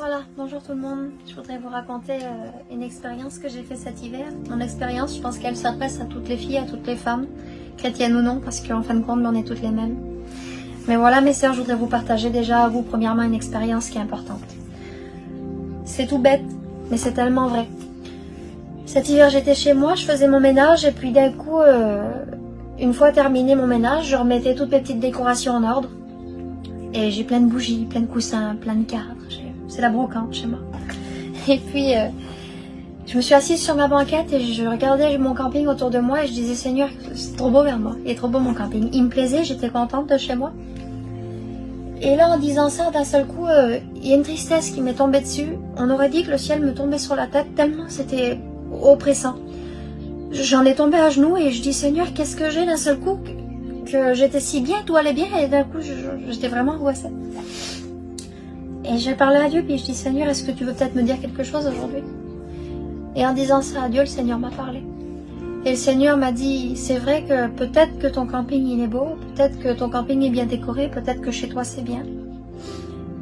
Voilà, bonjour tout le monde. Je voudrais vous raconter une expérience que j'ai faite cet hiver. Mon expérience, je pense qu'elle s'adresse à toutes les filles, à toutes les femmes, chrétiennes ou non, parce qu'en fin de compte, on est toutes les mêmes. Mais voilà mes sœurs, je voudrais vous partager déjà à vous, premièrement, une expérience qui est importante. C'est tout bête, mais c'est tellement vrai. Cet hiver, j'étais chez moi, je faisais mon ménage, et puis d'un coup, une fois terminé mon ménage, je remettais toutes mes petites décorations en ordre. Et j'ai plein de bougies, plein de coussins, plein de cadres. C'est la brocante chez moi. Et puis, je me suis assise sur ma banquette et je regardais mon camping autour de moi et je disais, Seigneur, c'est trop beau vers moi. Il est trop beau mon camping. Il me plaisait, j'étais contente de chez moi. Et là, en disant ça, d'un seul coup, il y a une tristesse qui m'est tombée dessus. On aurait dit que le ciel me tombait sur la tête tellement c'était oppressant. J'en ai tombé à genoux et je dis, Seigneur, qu'est-ce que j'ai d'un seul coup que j'étais si bien, tout allait bien et d'un coup, j'étais vraiment angoissée. Et j'ai parlé à Dieu, puis je dis, Seigneur, est-ce que tu veux peut-être me dire quelque chose aujourd'hui? Et en disant ça à Dieu, le Seigneur m'a parlé. Et le Seigneur m'a dit, c'est vrai que peut-être que ton camping il est beau, peut-être que ton camping est bien décoré, peut-être que chez toi c'est bien.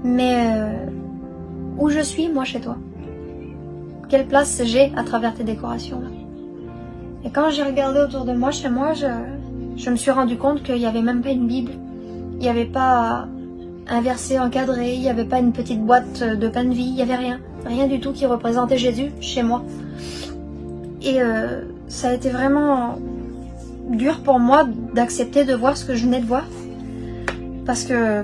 Mais où je suis, moi, chez toi? Quelle place j'ai à travers tes décorations-là? Et quand j'ai regardé autour de moi, chez moi, je me suis rendu compte qu'il n'y avait même pas une Bible. Il n'y avait pas un verset encadré, il n'y avait pas une petite boîte de pain de vie, il n'y avait rien. Rien du tout qui représentait Jésus chez moi. Et ça a été vraiment dur pour moi d'accepter de voir ce que je venais de voir. Parce que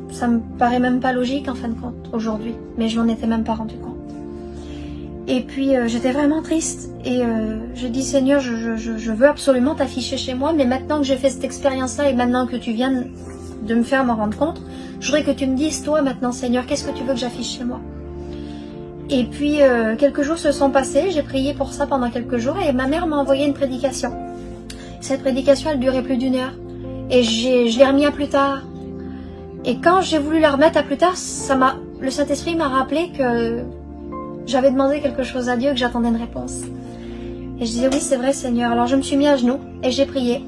ça me paraît même pas logique en fin de compte aujourd'hui. Mais je m'en étais même pas rendu compte. Et puis j'étais vraiment triste. Et j'ai dit, Seigneur, je veux absolument t'afficher chez moi. Mais maintenant que j'ai fait cette expérience-là et maintenant que tu viens de me faire m'en rendre compte, je voudrais que tu me dises, toi maintenant, Seigneur, qu'est-ce que tu veux que j'affiche chez moi? Et puis quelques jours se sont passés, j'ai prié pour ça pendant quelques jours et ma mère m'a envoyé une prédication. Cette prédication, elle durait plus d'1 heure et je l'ai remis à plus tard. Et quand j'ai voulu la remettre à plus tard, le Saint-Esprit m'a rappelé que j'avais demandé quelque chose à Dieu, que j'attendais une réponse. Et je disais, oui, c'est vrai, Seigneur. Alors je me suis mis à genoux et j'ai prié.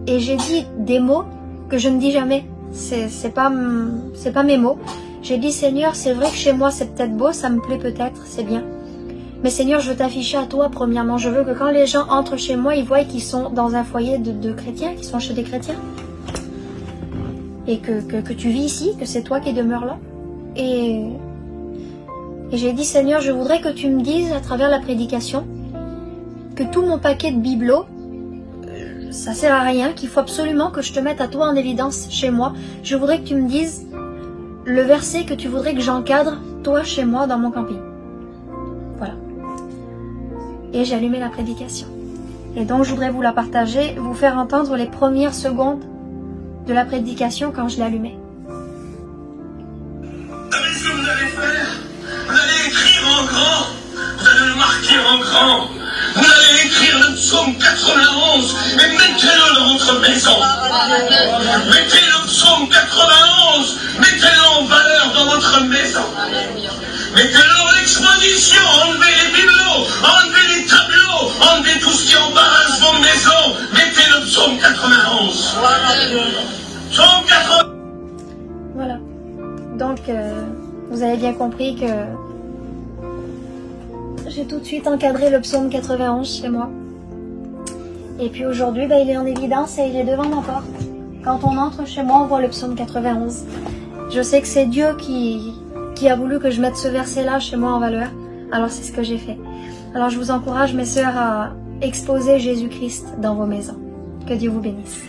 Et j'ai dit des mots que je ne dis jamais. C'est pas mes mots. J'ai dit, Seigneur, c'est vrai que chez moi c'est peut-être beau, ça me plaît peut-être, c'est bien. Mais Seigneur, je veux t'afficher à toi premièrement. Je veux que quand les gens entrent chez moi, ils voient qu'ils sont dans un foyer de chrétiens, qu'ils sont chez des chrétiens. Et que tu vis ici, que c'est toi qui demeures là. Et j'ai dit, Seigneur, je voudrais que tu me dises à travers la prédication que tout mon paquet de bibelots, ça sert à rien, qu'il faut absolument que je te mette à toi en évidence chez moi. Je voudrais que tu me dises le verset que tu voudrais que j'encadre, toi, chez moi, dans mon camping. Voilà. Et j'ai allumé la prédication. Et donc, je voudrais vous la partager, vous faire entendre les premières secondes de la prédication quand je l'ai allumée. Vous savez ce que vous allez faire? Vous allez écrire en grand. Vous allez le marquer en grand. Vous allez écrire le psaume 91 et mettez-le dans votre maison. Mettez le psaume 91, mettez-le en valeur dans votre maison. Mettez-le en exposition, enlevez les bibelots, enlevez les tableaux, enlevez tout ce qui embarrasse vos maisons. Mettez le psaume 91. Psaume 91. Voilà. Donc, vous avez bien compris que j'ai tout de suite encadré le psaume 91 chez moi. Et puis aujourd'hui, il est en évidence et il est devant ma porte. Quand on entre chez moi, on voit le psaume 91. Je sais que c'est Dieu qui a voulu que je mette ce verset-là chez moi en valeur. Alors c'est ce que j'ai fait. Alors je vous encourage, mes sœurs, à exposer Jésus-Christ dans vos maisons. Que Dieu vous bénisse.